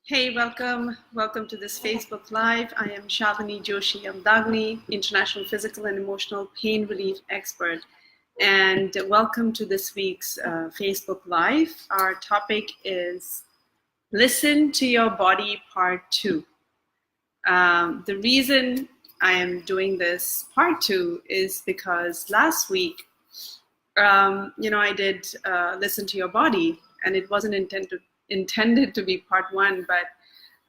Hey, welcome to this Facebook Live. I am Shalini Joshi Amdagni, International Physical and Emotional Pain Relief Expert. And welcome to this week's Facebook Live. Our topic is Listen to Your Body Part 2. The reason I am doing this Part 2 is because last week, I did Listen to Your Body, and it wasn't intended to be Part 1, but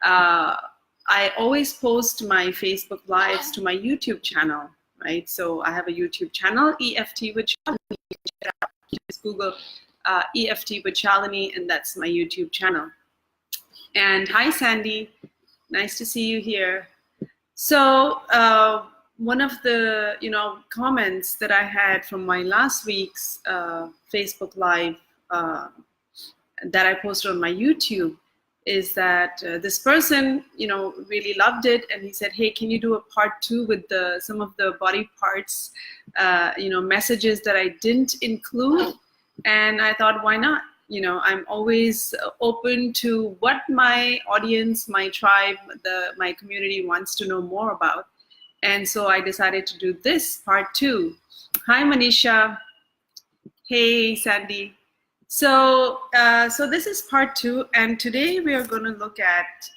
I always post my Facebook Lives to my YouTube channel, right? So I have a YouTube channel, EFT with Shalini. Just Google EFT with Shalini, and that's my YouTube channel. And hi, Sandy. Nice to see you here. So one of the comments that I had from my last week's Facebook Live that I posted on my YouTube is that this person, really loved it, and he said, "Hey, can you do a Part 2 with some of the body parts, messages that I didn't include?" And I thought, why not? I'm always open to what my audience, my tribe, my community wants to know more about, and so I decided to do this Part 2. Hi, Manisha. Hey, Sandy. So this is Part 2, and today we are going to look at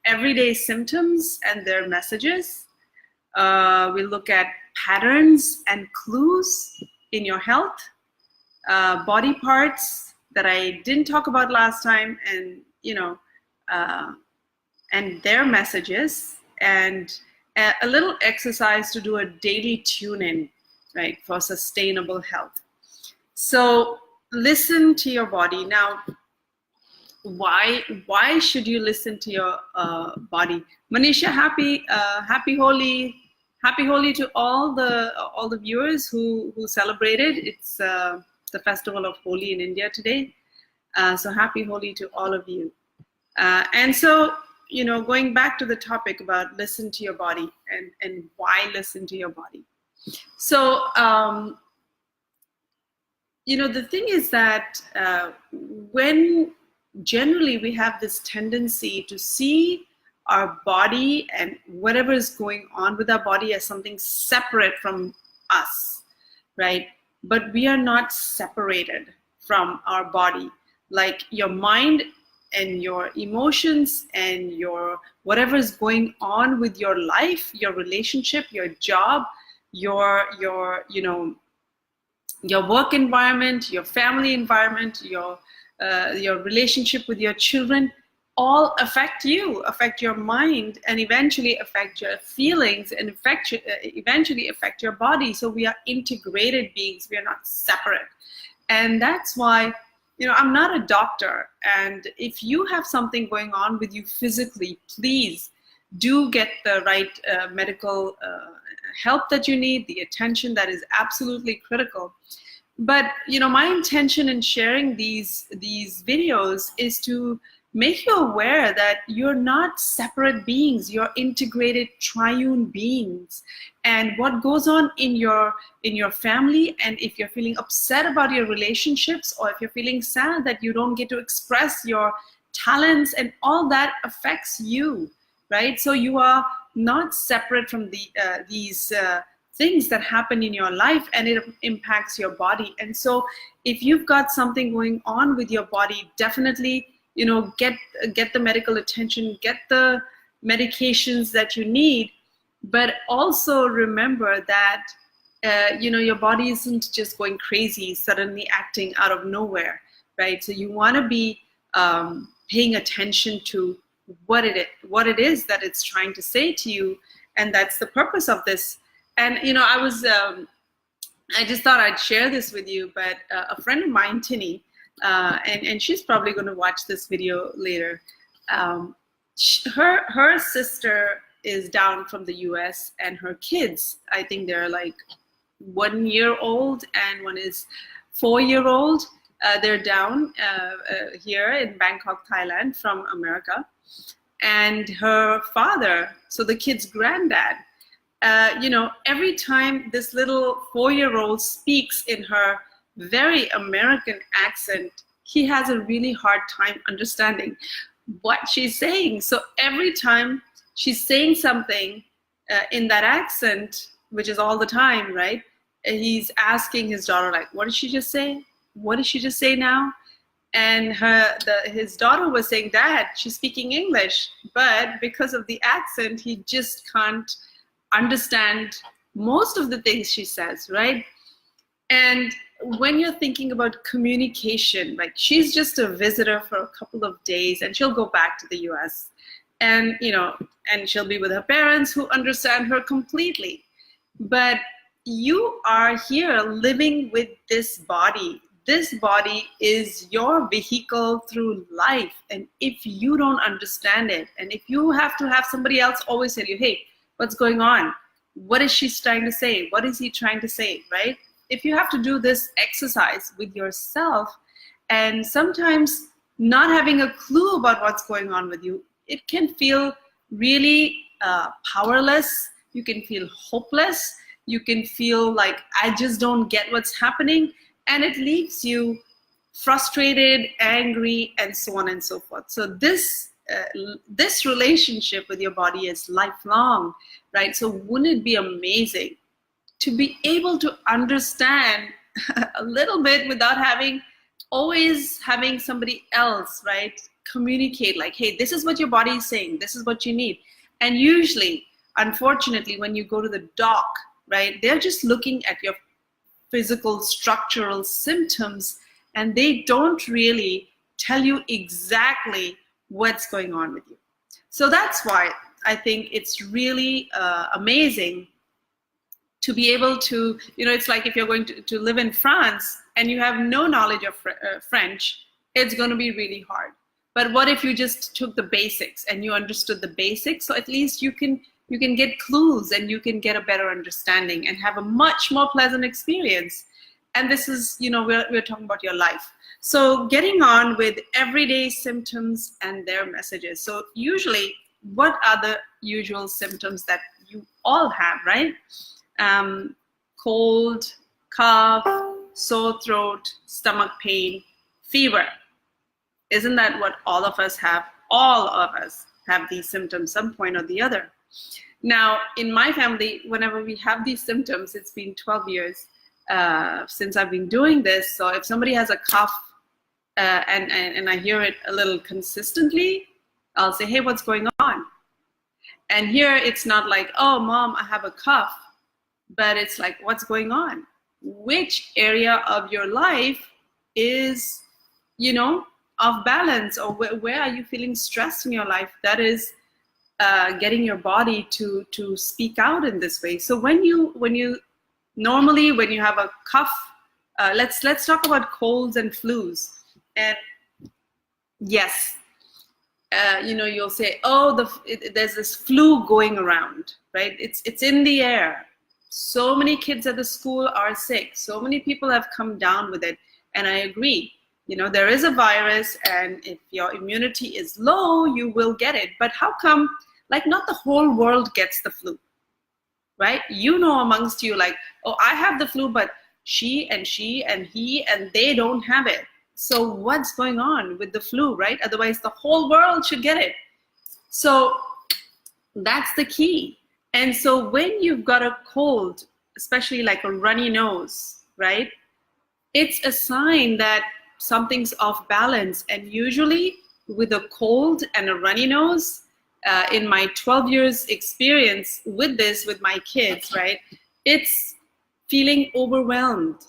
everyday symptoms and their messages. We'll look at patterns and clues in your health, body parts that I didn't talk about last time, and and their messages, and a little exercise to do a daily tune-in, right, for sustainable health. So listen to your body. Now, why should you listen to your body? Manisha, happy Holi to all the viewers who celebrated. It's the festival of Holi in India today. So happy Holi to all of you. And so, going back to the topic about listen to your body and why listen to your body. So the thing is that when generally we have this tendency to see our body and whatever is going on with our body as something separate from us, right? But we are not separated from our body. Like your mind and your emotions and your whatever is going on with your life, your relationship, your job, your work environment, your family environment, your relationship with your children, all affect you, affect your mind, and eventually affect your feelings, and eventually affect your body. So we are integrated beings. We are not separate. And that's why, I'm not a doctor. And if you have something going on with you physically, please do get the right medical help that you need, the attention that is absolutely critical. But my intention in sharing these videos is to make you aware that you're not separate beings. You're integrated triune beings. And what goes on in your family, and if you're feeling upset about your relationships, or if you're feeling sad that you don't get to express your talents, and all that affects you, right? So you are not separate from these things that happen in your life, and it impacts your body. And so if you've got something going on with your body, definitely get the medical attention, get the medications that you need. But also remember that your body isn't just going crazy, suddenly acting out of nowhere, right? So you want to be paying attention to what it is that it's trying to say to you, and that's the purpose of this. And I just thought I'd share this with you. But a friend of mine, Tinny, and she's probably going to watch this video later. Her sister is down from the U.S. and her kids, I think they're like 1 year old and one is 4 year old. They're down here in Bangkok, Thailand, from America. And her father, so the kid's granddad, every time this little 4-year-old speaks in her very American accent, he has a really hard time understanding. what she's saying. So every time she's saying something in that accent, which is all the time, right? He's asking his daughter, like, what did she just say? What did she just say now? And his daughter was saying, Dad, she's speaking English, but because of the accent, he just can't understand most of the things she says, right? And when you're thinking about communication, like, she's just a visitor for a couple of days and she'll go back to the US, and and she'll be with her parents who understand her completely. But you are here living with this body. This body is your vehicle through life. And if you don't understand it, and if you have to have somebody else always say to you, hey, what's going on? What is she trying to say? What is he trying to say, right? If you have to do this exercise with yourself, and sometimes not having a clue about what's going on with you, it can feel really powerless. You can feel hopeless. You can feel like, I just don't get what's happening. And it leaves you frustrated, angry, and so on and so forth. So this relationship with your body is lifelong, right? So wouldn't it be amazing to be able to understand a little bit without always having somebody else, right, communicate like, hey, this is what your body is saying, this is what you need. And usually, unfortunately, when you go to the doc, right, they're just looking at your physical structural symptoms, and they don't really tell you exactly what's going on with you. So that's why I think it's really amazing to be able to, it's like if you're going to live in France and you have no knowledge of French, it's going to be really hard. But what if you just took the basics and you understood the basics? So at least you can get clues and you can get a better understanding and have a much more pleasant experience. And this is, we're talking about your life. So getting on with everyday symptoms and their messages. So usually, what are the usual symptoms that you all have, right? Cold, cough, sore throat, stomach pain, fever. Isn't that what all of us have? All of us have these symptoms some point or the other. Now, in my family, whenever we have these symptoms, it's been 12 years since I've been doing this. So if somebody has a cough and I hear it a little consistently, I'll say, hey, what's going on? And here it's not like, oh, Mom, I have a cough, but it's like, what's going on? Which area of your life is, off balance, or where are you feeling stressed in your life that is getting your body to speak out in this way? So when you have a cough, let's talk about colds and flus. And yes, you'll say, oh, there's this flu going around, right? It's in the air. So many kids at the school are sick. So many people have come down with it. And I agree. There is a virus, and if your immunity is low, you will get it. But how come, like, not the whole world gets the flu, right? Amongst you, like, oh, I have the flu, but she and he and they don't have it. So what's going on with the flu, right? Otherwise, the whole world should get it. So that's the key. And so when you've got a cold, especially like a runny nose, right? It's a sign that something's off balance. And usually with a cold and a runny nose, in my 12 years experience with this, with my kids, right? It's feeling overwhelmed,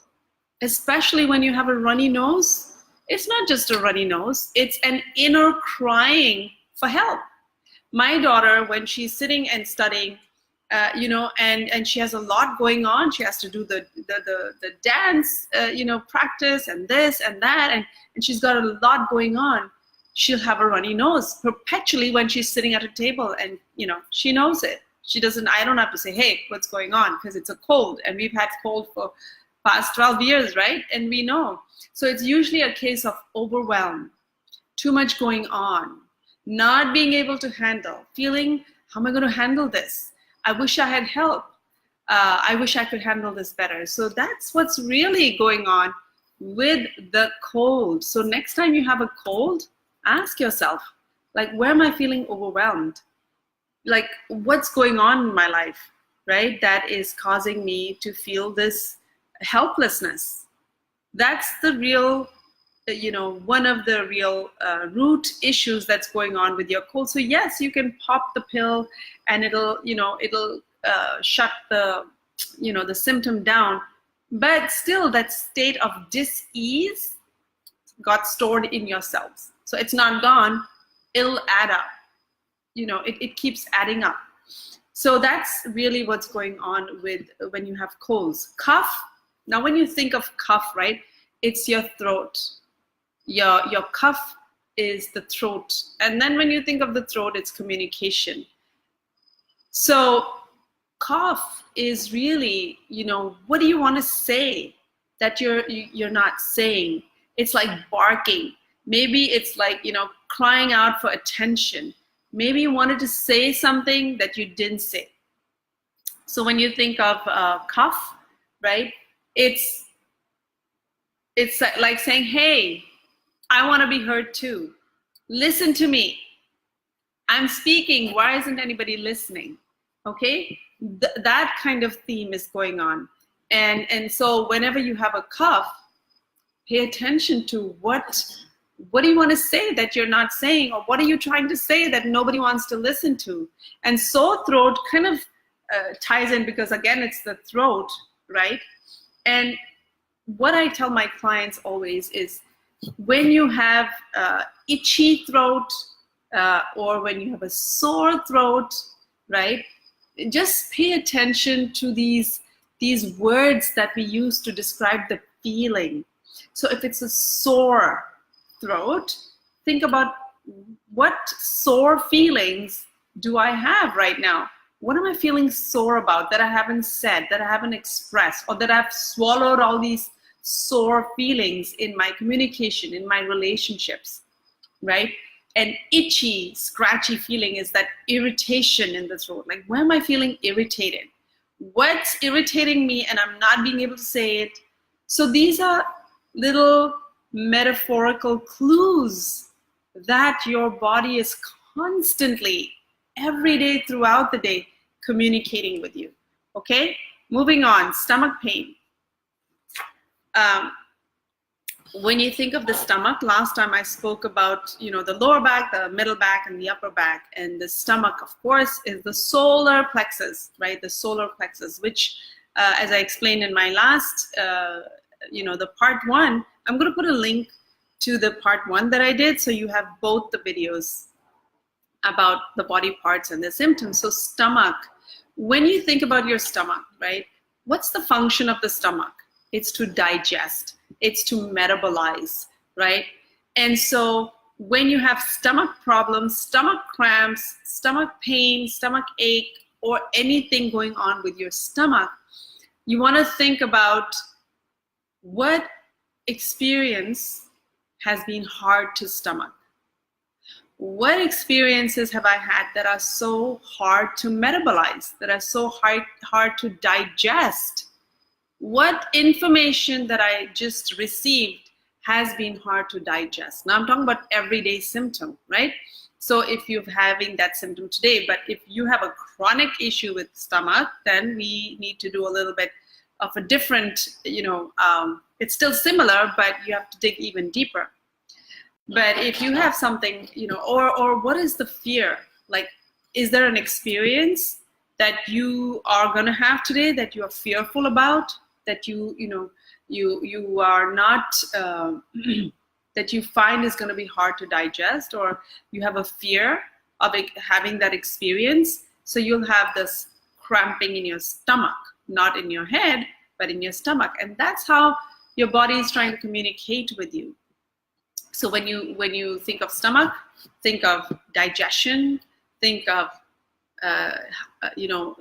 especially when you have a runny nose. It's not just a runny nose, it's an inner crying for help. My daughter, when she's sitting and studying, and she has a lot going on. She has to do the dance, practice and this and that, and she's got a lot going on. She'll have a runny nose perpetually when she's sitting at a table, and she knows it. I don't have to say, hey, what's going on? Because it's a cold, and we've had cold for past 12 years, right? And we know. So it's usually a case of overwhelm, too much going on, not being able to handle, feeling, how am I going to handle this? I wish I had help. I wish I could handle this better. So that's what's really going on with the cold. So next time you have a cold, ask yourself, Like, where am I feeling overwhelmed? Like, what's going on in my life, right? That is causing me to feel this helplessness. That's the real, one of the real root issues that's going on with your cold. So yes, you can pop the pill and it'll shut the, the symptom down, but still that state of dis-ease got stored in your cells. So it's not gone, it'll add up. It keeps adding up. So that's really what's going on with when you have colds. Cough, now when you think of cough, right, it's your throat. Your cough is the throat. And then when you think of the throat, it's communication. So cough is really, what do you want to say that you're not saying? It's like barking. Maybe it's like, crying out for attention. Maybe you wanted to say something that you didn't say. So when you think of cough, right, it's like saying, hey, I want to be heard too. Listen to me. I'm speaking. Why isn't anybody listening? Okay, that kind of theme is going on. And so whenever you have a cough, pay attention to what do you want to say that you're not saying, or what are you trying to say that nobody wants to listen to? And sore throat kind of ties in, because again, it's the throat, right? And what I tell my clients always is, when you have itchy throat or when you have a sore throat, right, just pay attention to these words that we use to describe the feeling. So if it's a sore throat, think about, what sore feelings do I have right now? What am I feeling sore about that I haven't said, that I haven't expressed, or that I've swallowed all these sore feelings in my communication, in my relationships, right? An itchy, scratchy feeling is that irritation in the throat. Like, where am I feeling irritated? What's irritating me and I'm not being able to say it? So these are little metaphorical clues that your body is constantly, every day throughout the day, communicating with you. Okay, moving on. Stomach pain. When you think of the stomach, last time I spoke about, the lower back, the middle back, and the upper back. And the stomach, of course, is the solar plexus, right? The solar plexus, which, as I explained in my last, the part 1, I'm going to put a link to the part 1 that I did, so you have both the videos about the body parts and the symptoms. So stomach, when you think about your stomach, right, what's the function of the stomach? It's to digest, it's to metabolize, right? And so when you have stomach problems, stomach cramps, stomach pain, stomach ache, or anything going on with your stomach, you want to think about, what experience has been hard to stomach? What experiences have I had that are so hard to metabolize, that are so hard to digest? What information that I just received has been hard to digest? Now I'm talking about everyday symptom, right? So if you're having that symptom today, but if you have a chronic issue with stomach, then we need to do a little bit of a different, it's still similar, but you have to dig even deeper. But if you have something, or what is the fear? Like, is there an experience that you are going to have today that you are fearful about, that you are not, that you find is going to be hard to digest, or you have a fear of having that experience? So you'll have this cramping in your stomach, not in your head, but in your stomach. And that's how your body is trying to communicate with you. So when you think of stomach, think of digestion, think of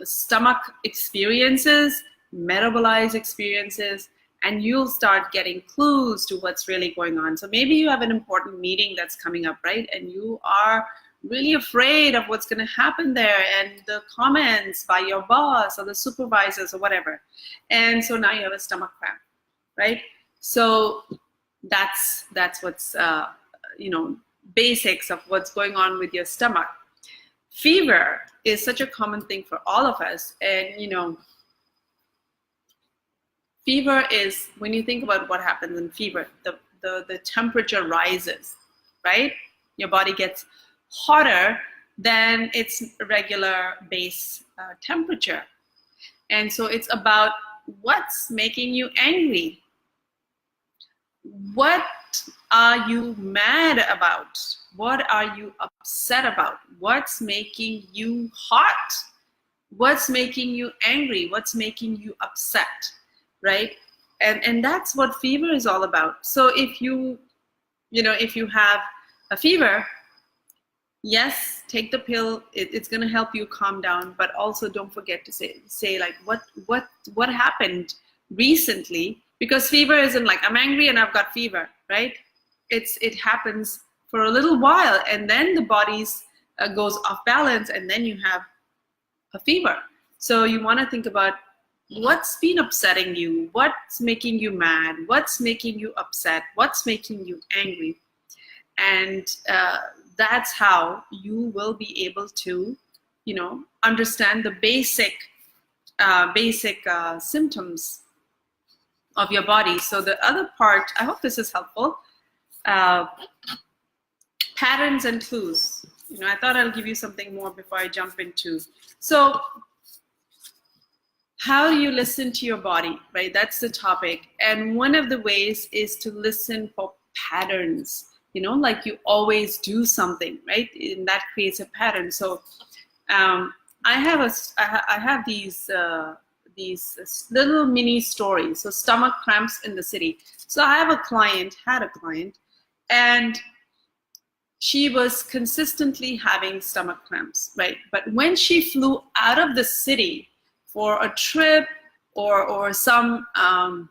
stomach experiences, metabolize experiences, and you'll start getting clues to what's really going on. So maybe you have an important meeting that's coming up, right? And you are really afraid of what's going to happen there and the comments by your boss or the supervisors or whatever. And so now you have a stomach cramp, right? So that's what's basics of what's going on with your stomach. Fever is such a common thing for all of us. And, you know, fever is, when you think about what happens in fever, the temperature rises, right? Your body gets hotter than its regular base temperature. And so it's about what's making you angry. What are you mad about? What are you upset about? What's making you hot? What's making you angry? What's making you upset, right? And that's what fever is all about. So if you have a fever, yes, take the pill. It's going to help you calm down, but also don't forget to say like what happened recently, because fever isn't like I'm angry and I've got fever, right? It happens for a little while, and then the body's goes off balance, and then you have a fever. So you want to think about what's been upsetting you, what's making you mad, what's making you upset, what's making you angry, and that's how you will be able to, you know, understand the basic symptoms of your body. So the other part, I hope this is helpful. Patterns and clues. You know, I thought I'll give you something more before I jump into. So how do you listen to your body, right? That's the topic. And one of the ways is to listen for patterns. You know, like you always do something, right? And that creates a pattern. So I have these little mini stories. So stomach cramps in the city. So I had a client, and she was consistently having stomach cramps, right? But when she flew out of the city for a trip or some some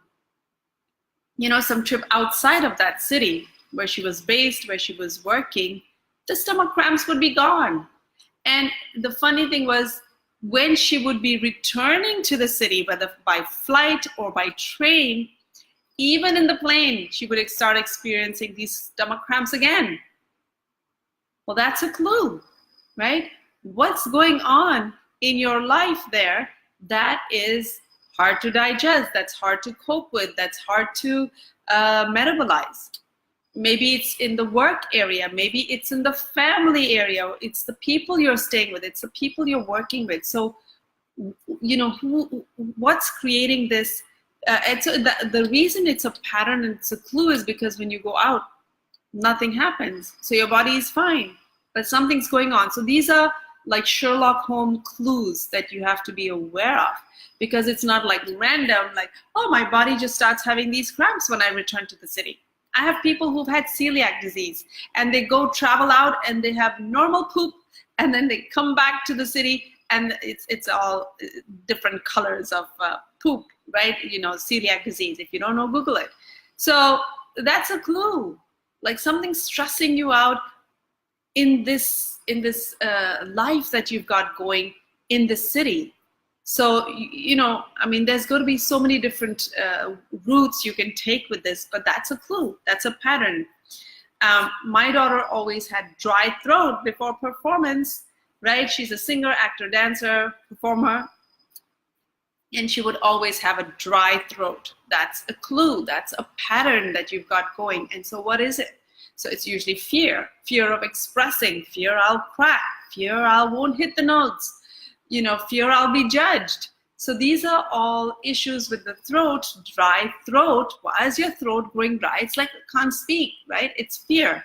trip outside of that city where she was based, where she was working, the stomach cramps would be gone. And the funny thing was, when she would be returning to the city, whether by flight or by train, even in the plane, she would start experiencing these stomach cramps again. Well, that's a clue, right? What's going on in your life there that is hard to digest, that's hard to cope with, that's hard to metabolize? Maybe it's in the work area, maybe it's in the family area, it's the people you're staying with, it's the people you're working with. So, you know, what's creating this? And so the reason it's a pattern and it's a clue is because when you go out, nothing happens. So your body is fine, but something's going on. So these are like Sherlock Holmes clues that you have to be aware of, because it's not like random, like, oh, my body just starts having these cramps when I return to the city. I have people who've had celiac disease and they go travel out and they have normal poop, and then they come back to the city and it's all different colors of poop, right? You know, celiac disease. If you don't know, Google it. So that's a clue, like something's stressing you out in this life that you've got going in the city. So, you know, I mean, there's going to be so many different routes you can take with this, but that's a clue. That's a pattern. My daughter always had dry throat before performance, right? She's a singer, actor, dancer, performer, and she would always have a dry throat. That's a clue. That's a pattern that you've got going. And so what is it? So it's usually fear of expressing, fear I'll crack, fear I won't hit the notes, you know, fear I'll be judged. So these are all issues with the throat, dry throat. Why is your throat going dry? It's like it can't speak, right? It's fear.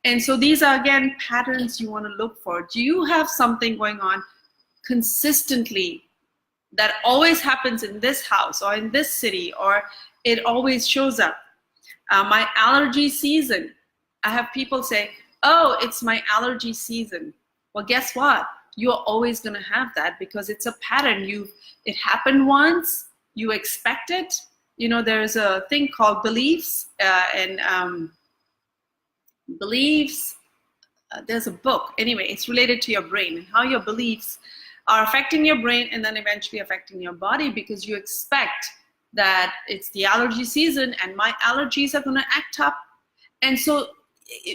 And so these are, again, patterns you want to look for. Do you have something going on consistently that always happens in this house or in this city, or it always shows up? My allergy season. I have people say, oh, it's my allergy season. Well, guess what? You're always going to have that because it's a pattern. It happened once, you expect it. You know, there's a thing called beliefs, there's a book. Anyway, it's related to your brain and how your beliefs are affecting your brain and then eventually affecting your body, because you expect that it's the allergy season and my allergies are going to act up. And so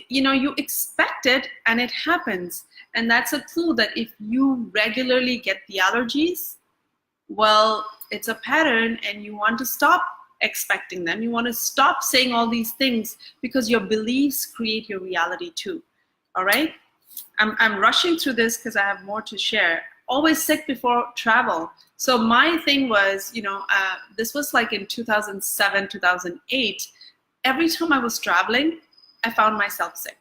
you know, you expect it and it happens. And that's a clue that if you regularly get the allergies, well, it's a pattern and you want to stop expecting them. You want to stop saying all these things because your beliefs create your reality too. All right? I'm rushing through this because I have more to share. Always sick before travel. So my thing was, you know, this was like in 2007, 2008. Every time I was traveling, I found myself sick.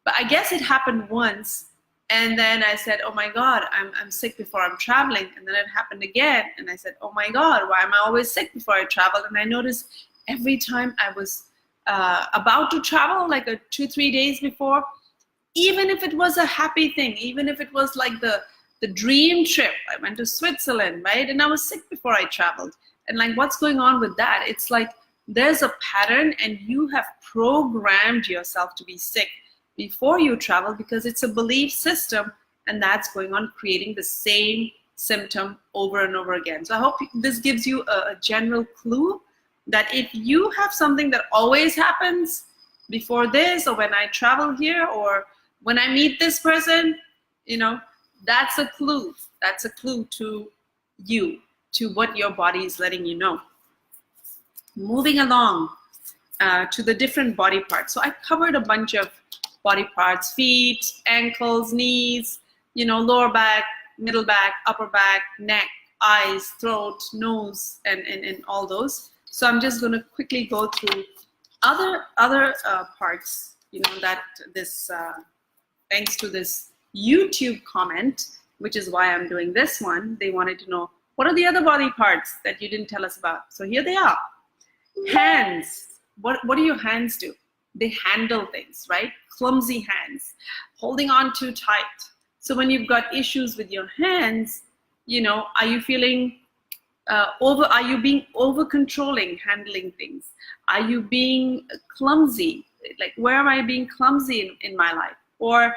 But I guess it happened once. And then I said, oh my God, I'm sick before I'm traveling. And then it happened again. And I said, oh my God, why am I always sick before I travel? And I noticed every time I was about to travel, like 2-3 days before, even if it was a happy thing, even if it was like the dream trip, I went to Switzerland, right? And I was sick before I traveled. And like, what's going on with that? It's like there's a pattern and you have programmed yourself to be sick before you travel because it's a belief system, and that's going on, creating the same symptom over and over again. So I hope this gives you a general clue that if you have something that always happens before this, or when I travel here, or when I meet this person, you know, that's a clue. That's a clue to you, to what your body is letting you know. Moving along to the different body parts. So I covered a bunch of body parts: feet, ankles, knees, you know, lower back, middle back, upper back, neck, eyes, throat, nose, and all those. So I'm just going to quickly go through other parts, you know, that this, thanks to this YouTube comment, which is why I'm doing this one. They wanted to know, what are the other body parts that you didn't tell us about? So here they are. Hands. What do your hands do? They handle things, right? Clumsy hands, holding on too tight. So when you've got issues with your hands, you know, are you feeling are you being over controlling, handling things? Are you being clumsy? Like, where am I being clumsy in my life? Or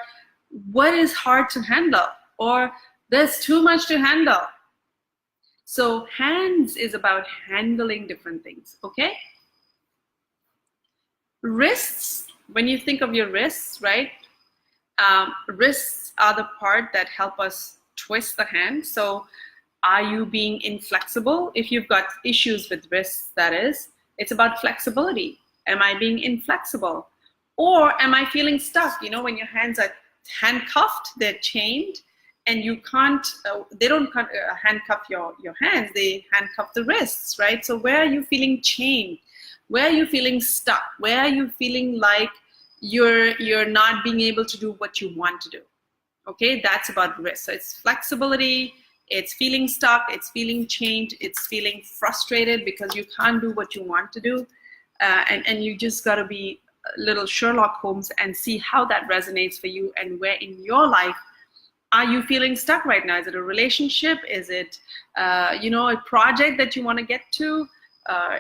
what is hard to handle? Or there's too much to handle. So hands is about handling different things, okay? Wrists, when you think of your wrists, right? Wrists are the part that help us twist the hand. So are you being inflexible? If you've got issues with wrists, that is, it's about flexibility. Am I being inflexible? Or am I feeling stuck? You know, when your hands are handcuffed, they're chained, and you can't, they don't handcuff your hands, they handcuff the wrists, right? So where are you feeling chained? Where are you feeling stuck? Where are you feeling like you're not being able to do what you want to do? Okay, that's about wrist. So it's flexibility, it's feeling stuck, it's feeling chained, it's feeling frustrated because you can't do what you want to do. And you just gotta be a little Sherlock Holmes and see how that resonates for you, and where in your life are you feeling stuck right now? Is it a relationship? Is it you know, a project that you want to get to?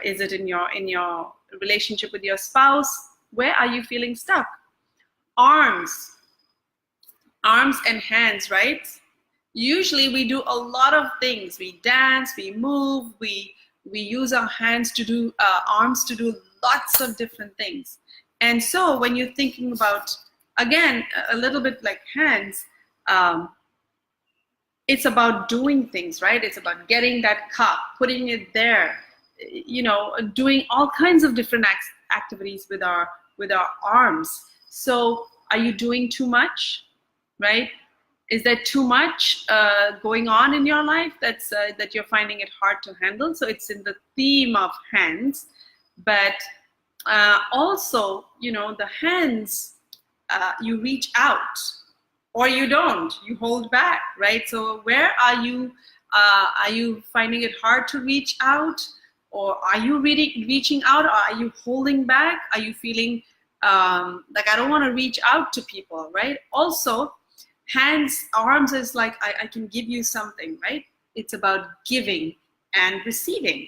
Is it in your relationship with your spouse? Where are you feeling stuck? Arms and hands, right? Usually we do a lot of things. We dance, we move, we use our hands to do, arms to do lots of different things. And so when you're thinking about, again, a little bit like hands, it's about doing things, right? It's about getting that cup, putting it there, you know, doing all kinds of different activities with our arms. So are you doing too much, right? Is there too much going on in your life that's that you're finding it hard to handle? So it's in the theme of hands, but also, you know, the hands, you reach out, or you don't, you hold back, right? So where are you finding it hard to reach out, or are you really reaching out, or are you holding back? Are you feeling like, I don't want to reach out to people, right? Also, hands, arms is like, I can give you something, right? It's about giving and receiving.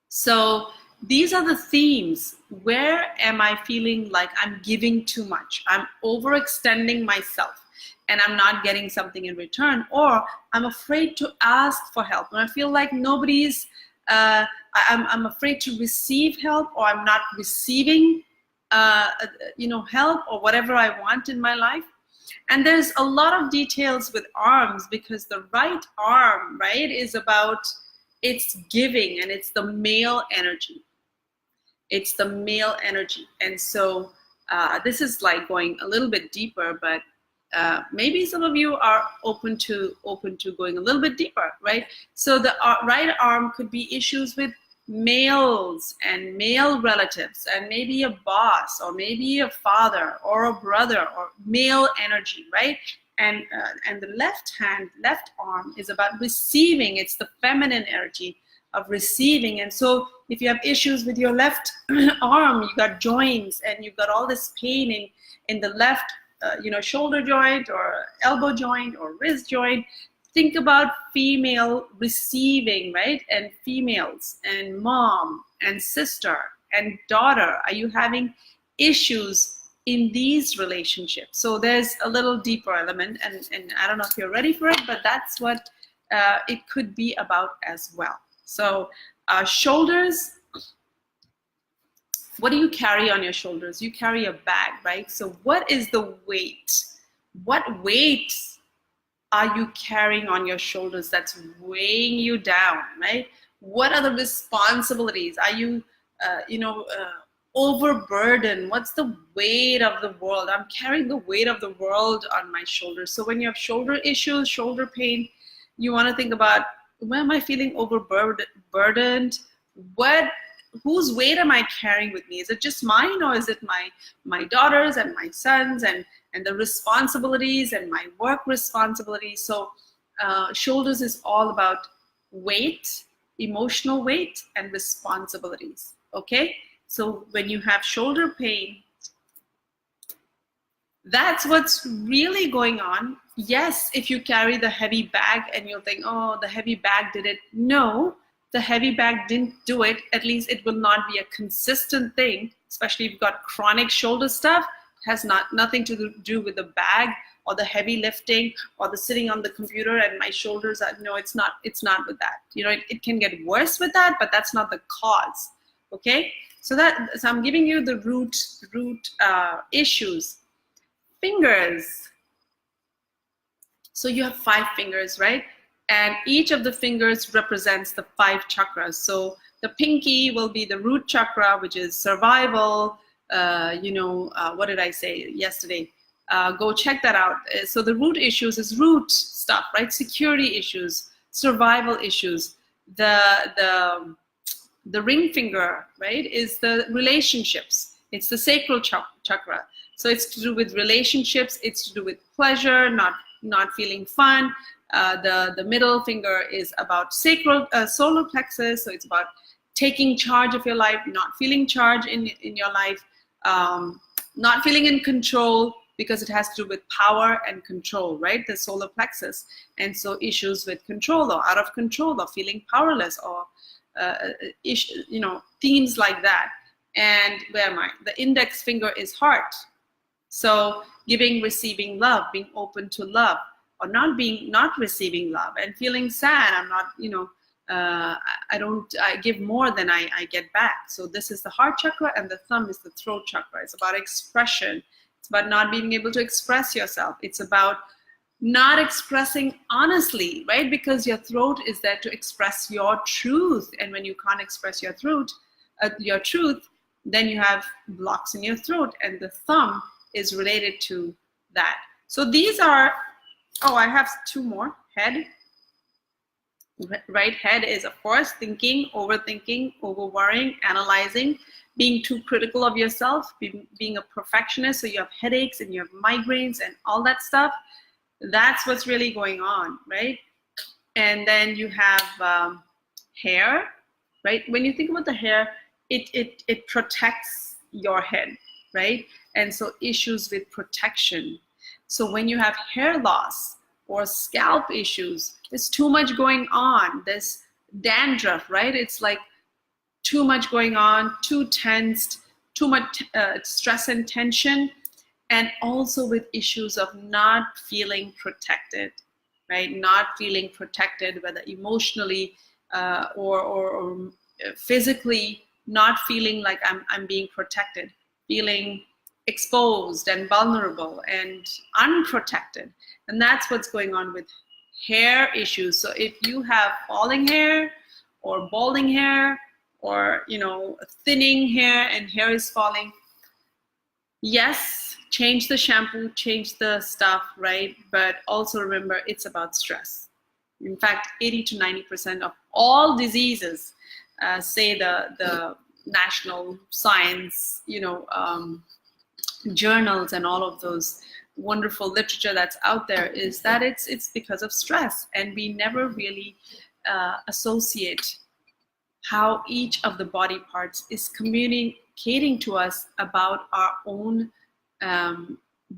So these are the themes. Where am I feeling like I'm giving too much? I'm overextending myself and I'm not getting something in return, or I'm afraid to ask for help. And I feel like nobody's, I'm afraid to receive help, or I'm not receiving help or whatever I want in my life. And there's a lot of details with arms, because the right arm, right, is about, it's giving, and it's the male energy. It's the male energy. And so this is like going a little bit deeper, but maybe some of you are open to going a little bit deeper, right? So the right arm could be issues with males and male relatives, and maybe a boss, or maybe a father or a brother, or male energy, right? And the left arm is about receiving. It's the feminine energy of receiving. And so if you have issues with your left arm, you got joints, and you've got all this pain in the left shoulder joint, or elbow joint, or wrist joint, think about female receiving, right? And females, and mom, and sister, and daughter. Are you having issues in these relationships? So there's a little deeper element, and I don't know if you're ready for it, but that's what it could be about as well. So shoulders, what do you carry on your shoulders? You carry a bag, right? So what is the weight? What weight are you carrying on your shoulders that's weighing you down, right? What are the responsibilities? Are you, overburdened? What's the weight of the world? I'm carrying the weight of the world on my shoulders. So when you have shoulder issues, shoulder pain, you want to think about, where am I feeling overburdened? Whose weight am I carrying with me? Is it just mine, or is it my daughters and my sons, and the responsibilities and my work responsibilities? So shoulders is all about weight, emotional weight, and responsibilities. Okay, so when you have shoulder pain, that's what's really going on. Yes, if you carry the heavy bag and you'll think, oh, the heavy bag did it. No, the heavy bag didn't do it. At least it will not be a consistent thing, especially if you've got chronic shoulder stuff. It has nothing to do with the bag or the heavy lifting or the sitting on the computer and my shoulders are, no, it's not with that. It can get worse with that, but that's not the cause. Okay, so I'm giving you the root issues. Fingers. So you have 5 fingers, right? And each of the fingers represents the 5 chakras. So the pinky will be the root chakra, which is survival. What did I say yesterday? Go check that out. So the root issues is root stuff, right? Security issues, survival issues. The ring finger, right, is the relationships. It's the sacral chakra. So it's to do with relationships. It's to do with pleasure, not feeling fun. The middle finger is about sacral solar plexus. So it's about taking charge of your life, not feeling charge in your life, not feeling in control, because it has to do with power and control, right? The solar plexus. And so issues with control, or out of control, or feeling powerless, or themes like that. And where am I? The index finger is heart. So giving, receiving love, being open to love, or not receiving love and feeling sad. I'm not, I give more than I get back. So this is the heart chakra, and the thumb is the throat chakra. It's about expression. It's about not being able to express yourself. It's about not expressing honestly, right? Because your throat is there to express your truth. And when you can't express your truth, then you have blocks in your throat, and the thumb is related to that. So these are, I have 2 more. Head. Right, head is, of course, thinking, overthinking, over-worrying, analyzing, being too critical of yourself, being a perfectionist, so you have headaches and you have migraines and all that stuff. That's what's really going on, right? And then you have hair, right? When you think about the hair, it protects your head, right? And so issues with protection. So when you have hair loss or scalp issues, there's too much going on. There's dandruff, right? It's like too much going on, too tensed, too much stress and tension, and also with issues of not feeling protected, right? Not feeling protected, whether emotionally or physically, not feeling like I'm being protected. feeling exposed and vulnerable and unprotected. And that's what's going on with hair issues. So if you have falling hair or balding hair, or thinning hair and hair is falling, yes, change the shampoo, change the stuff, right? But also remember, it's about stress. In fact, 80 to 90% of all diseases, say the national science journals and all of those wonderful literature that's out there, is that it's because of stress. And we never really associate how each of the body parts is communicating to us about our own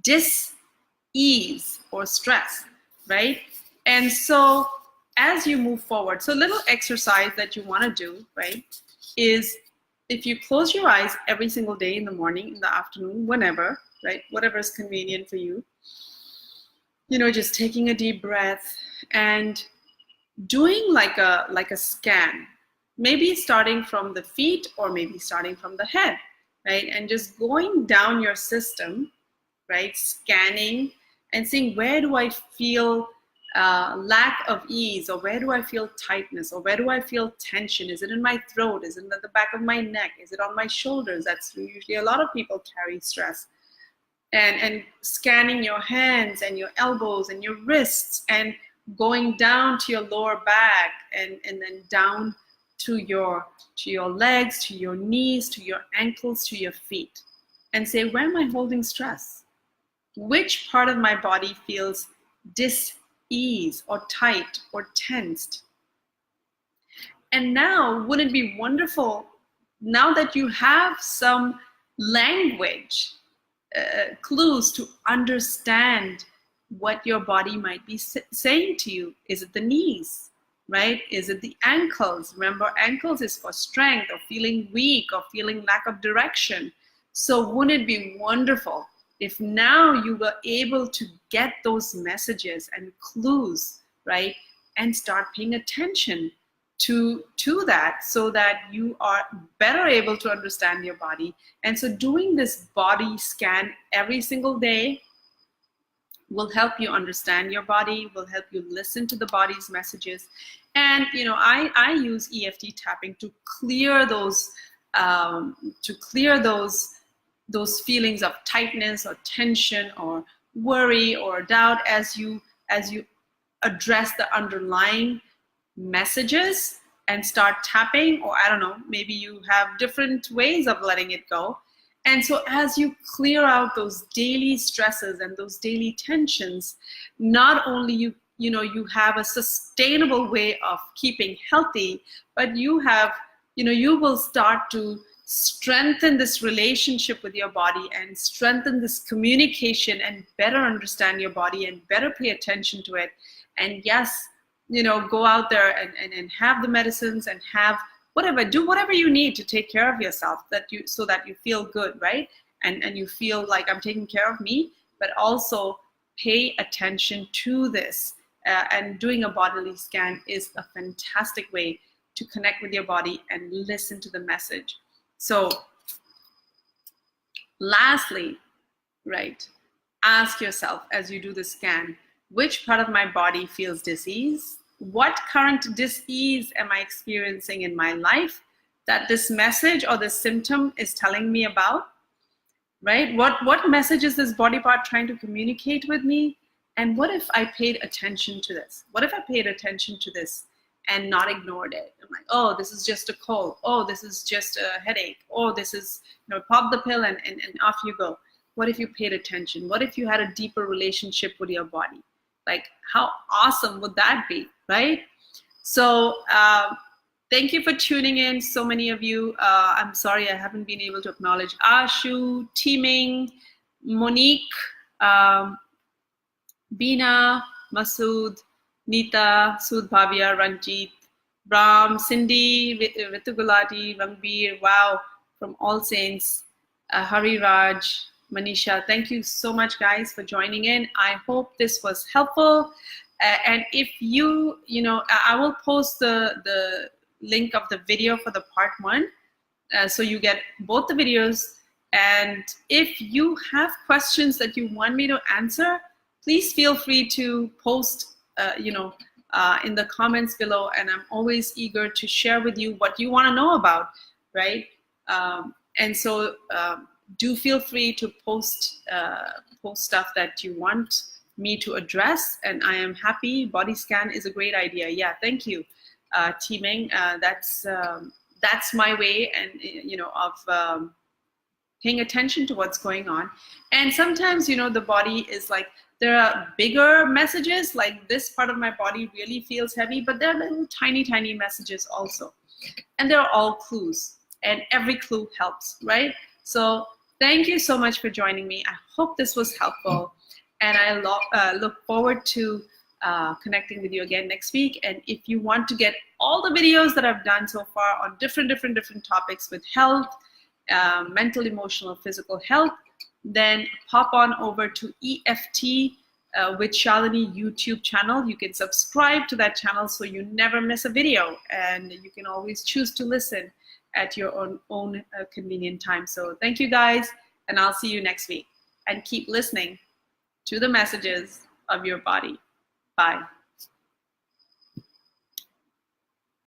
dis-ease or stress, right? And so as you move forward, so a little exercise that you want to do, right, is if you close your eyes every single day, in the morning, in the afternoon, whenever, right, whatever is convenient for you, just taking a deep breath and doing like a scan, maybe starting from the feet or maybe starting from the head, right? And just going down your system, right? Scanning and seeing, where do I feel lack of ease, or where do I feel tightness, or where do I feel tension? Is it in my throat? Is it at the back of my neck? Is it on my shoulders? That's usually, a lot of people carry stress. And scanning your hands and your elbows and your wrists, and going down to your lower back, and then down to your legs, to your knees, to your ankles, to your feet, and say, where am I holding stress? Which part of my body feels dis-ease or tight or tensed? And now, wouldn't it be wonderful, now that you have some language, clues to understand what your body might be saying to you? Is it the knees? Right? Is it the ankles? Remember, ankles is for strength, or feeling weak, or feeling lack of direction. So wouldn't it be wonderful if now you were able to get those messages and clues, right? And start paying attention to that, so that you are better able to understand your body. And so doing this body scan every single day will help you understand your body, will help you listen to the body's messages. And I use EFT tapping to clear those feelings of tightness or tension or worry or doubt as you address the underlying messages and start tapping. Or I don't know, maybe you have different ways of letting it go. And so as you clear out those daily stresses and those daily tensions, not only you have a sustainable way of keeping healthy, but you will start to strengthen this relationship with your body, and strengthen this communication, and better understand your body, and better pay attention to it. And yes, go out there and have the medicines, and do whatever you need to take care of yourself, so that you feel good, right? And you feel like, I'm taking care of me, but also pay attention to this. And doing a bodily scan is a fantastic way to connect with your body and listen to the message. So lastly, right, ask yourself as you do the scan, which part of my body feels dis-ease? What current dis-ease am I experiencing in my life that this message or this symptom is telling me about, right? What message is this body part trying to communicate with me? And what if I paid attention to this? What if I paid attention to this and not ignored it? I'm like, oh, this is just a cold. Oh, this is just a headache. Oh, this is, pop the pill and off you go. What if you paid attention? What if you had a deeper relationship with your body? Like, how awesome would that be, right? So thank you for tuning in, so many of you. I'm sorry I haven't been able to acknowledge Ashu, Teeming, Monique, Bina, Masood, Neeta, Sudbhavya, Ranjit, Brahm, Cindy, Ritugulati, Rangbir, wow, from All Saints, Hari Raj, Manisha. Thank you so much, guys, for joining in. I hope this was helpful. And if I will post the link of the video for the part 1. So you get both the videos, And if you have questions that you want me to answer, please feel free to post, in the comments below, and I'm always eager to share with you what you want to know about, right? And so do feel free to post stuff that you want me to address, and I am happy. Body scan is a great idea. Yeah, thank you, Timing. That's my way, and of paying attention to what's going on. And sometimes, the body is like, there are bigger messages, like this part of my body really feels heavy, but there are little tiny messages also. And they're all clues, and every clue helps, right? So thank you so much for joining me. I hope this was helpful, and I look forward to connecting with you again next week. And if you want to get all the videos that I've done so far on different topics with health, mental, emotional, physical health, then pop on over to EFT with Shalini YouTube channel. You can subscribe to that channel so you never miss a video, and you can always choose to listen at your own convenient time. So thank you guys, and I'll see you next week. And keep listening to the messages of your body. Bye.